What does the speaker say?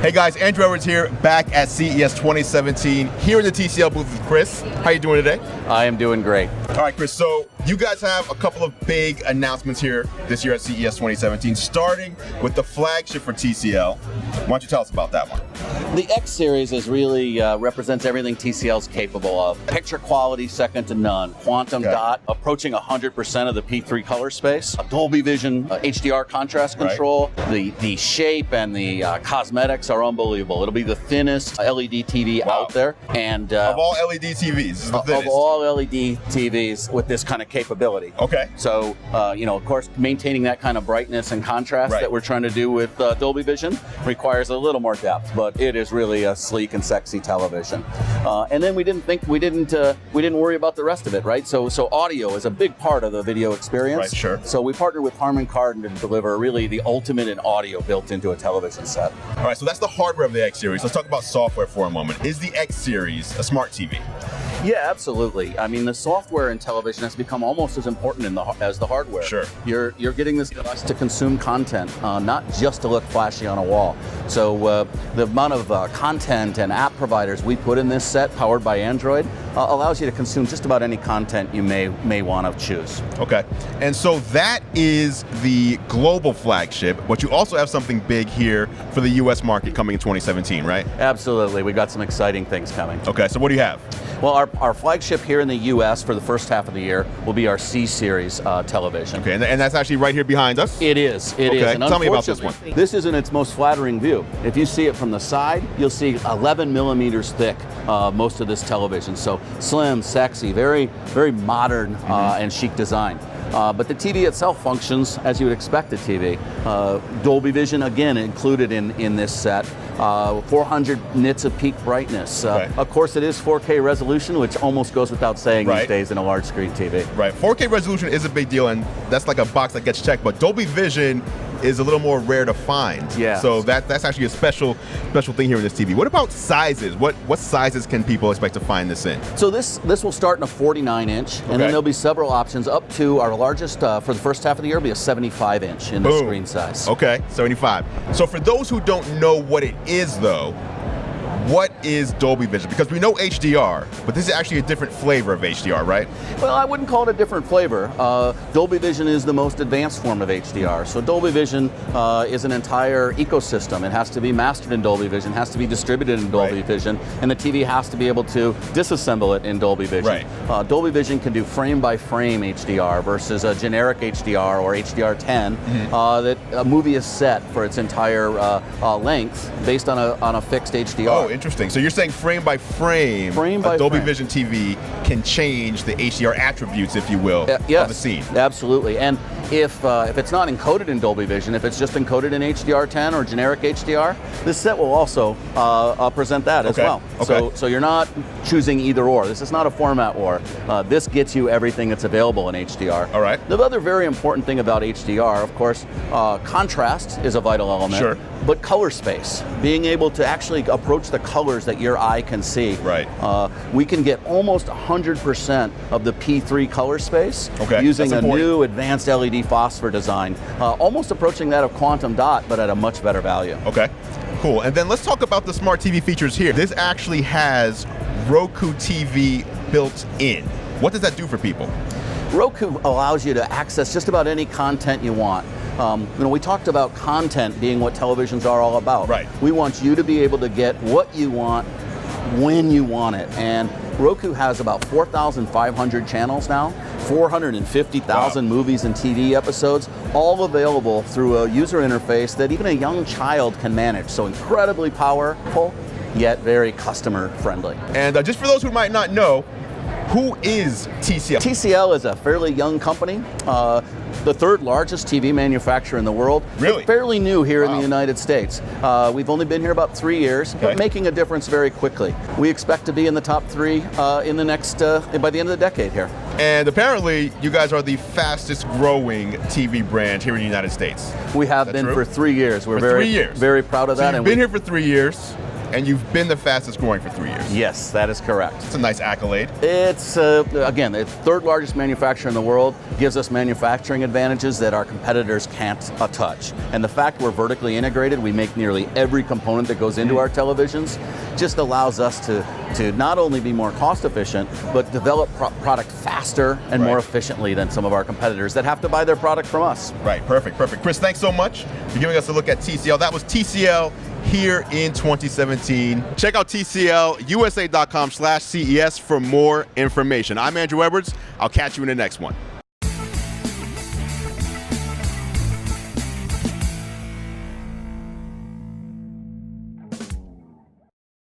Hey guys, Andru Edwards here, back at CES 2017, here in the TCL booth with Chris. How you doing today? I am doing great. All right, Chris, so you guys have a couple of big announcements here this year at CES 2017, starting with the flagship for TCL. Why don't you tell us about that one? The X-Series is really represents everything TCL's capable of. Picture quality second to none. Quantum dot, approaching 100% of the P3 color space. A Dolby Vision HDR contrast control. Right. The shape and the cosmetics are unbelievable. It'll be the thinnest LED TV out there. And of all LED TVs, this is the thinnest. Of all LED TVs with this kind of capability. Okay. So, of course, maintaining that kind of brightness and contrast that we're trying to do with Dolby Vision requires a little more depth, but it is really a sleek and sexy television. And then we didn't worry about the rest of it, right? So audio is a big part of the video experience. Right, sure. So we partnered with Harman Kardon to deliver really the ultimate in audio built into a television set. All right, so that's the hardware of the X-Series. Let's talk about software for a moment. Is the X-Series a smart TV? Yeah, absolutely. I mean, the software in television has become almost as important as the hardware. Sure. You're getting this device to consume content, not just to look flashy on a wall. So the amount of content and app providers we put in this set, powered by Android, allows you to consume just about any content you may want to choose. Okay, and so that is the global flagship, but you also have something big here for the US market coming in 2017, right? Absolutely, we've got some exciting things coming. Okay, so what do you have? Well, our flagship here in the US for the first half of the year will be our C-Series television. Okay, and that's actually right here behind us? It is, it is. And tell me about this one. This is in its most flattering view. If you see it from the side, you'll see 11 millimeters thick, most of this television. So slim, sexy, very, very modern and chic design. But the TV itself functions as you would expect a TV. Dolby Vision, again, included in this set. 400 nits of peak brightness. Of course, it is 4K resolution, which almost goes without saying these days in a large screen TV. Right, 4K resolution is a big deal, and that's like a box that gets checked, but Dolby Vision is a little more rare to find. Yeah. So that's actually a special thing here with this TV. What about sizes? What sizes can people expect to find this in? So this will start in a 49-inch, and then there'll be several options up to our largest for the first half of the year will be a 75-inch in the screen size. Okay, 75. So for those who don't know what it is, though, what is Dolby Vision? Because we know HDR, but this is actually a different flavor of HDR, right? Well, I wouldn't call it a different flavor. Dolby Vision is the most advanced form of HDR. So Dolby Vision is an entire ecosystem. It has to be mastered in Dolby Vision, has to be distributed in Dolby Vision, and the TV has to be able to disassemble it in Dolby Vision. Dolby Vision can do frame-by-frame HDR versus a generic HDR or HDR10 that a movie is set for its entire length based on a fixed HDR. Oh, interesting. So you're saying frame by frame, a Dolby Vision TV can change the HDR attributes, if you will, of the scene. Absolutely. And if it's not encoded in Dolby Vision, if it's just encoded in HDR10 or generic HDR, this set will also present that as well. So you're not choosing either or. This is not a format war. This gets you everything that's available in HDR. All right. The other very important thing about HDR, of course, contrast is a vital element. Sure. But color space, being able to actually approach the colors that your eye can see. Right. We can get almost 100% of the P3 color space using a new advanced LED phosphor design, almost approaching that of quantum dot, but at a much better value. Okay, cool. And then let's talk about the smart TV features here. This actually has Roku TV built in. What does that do for people? Roku allows you to access just about any content you want. We talked about content being what televisions are all about. Right. We want you to be able to get what you want when you want it. And Roku has about 4,500 channels now, 450,000 movies and TV episodes, all available through a user interface that even a young child can manage. So incredibly powerful, yet very customer friendly. And just for those who might not know, who is TCL? TCL is a fairly young company. The third largest TV manufacturer in the world. Really? Fairly new here in the United States. We've only been here about 3 years, but making a difference very quickly. We expect to be in the top 3 in the next, by the end of the decade here. And apparently, you guys are the fastest growing TV brand here in the United States. We have been for 3 years. We're very proud of that. So you've been here for 3 years. And you've been the fastest growing for 3 years. Yes, that is correct. It's a nice accolade. It's, again, it's third largest manufacturer in the world, gives us manufacturing advantages that our competitors can't touch. And the fact we're vertically integrated, we make nearly every component that goes into our televisions, just allows us to not only be more cost efficient, but develop product faster and more efficiently than some of our competitors that have to buy their product from us. Right, perfect, perfect. Chris, thanks so much for giving us a look at TCL. That was TCL here in 2017. Check out TCLUSA.com/CES for more information. I'm Andrew Edwards. I'll catch you in the next one.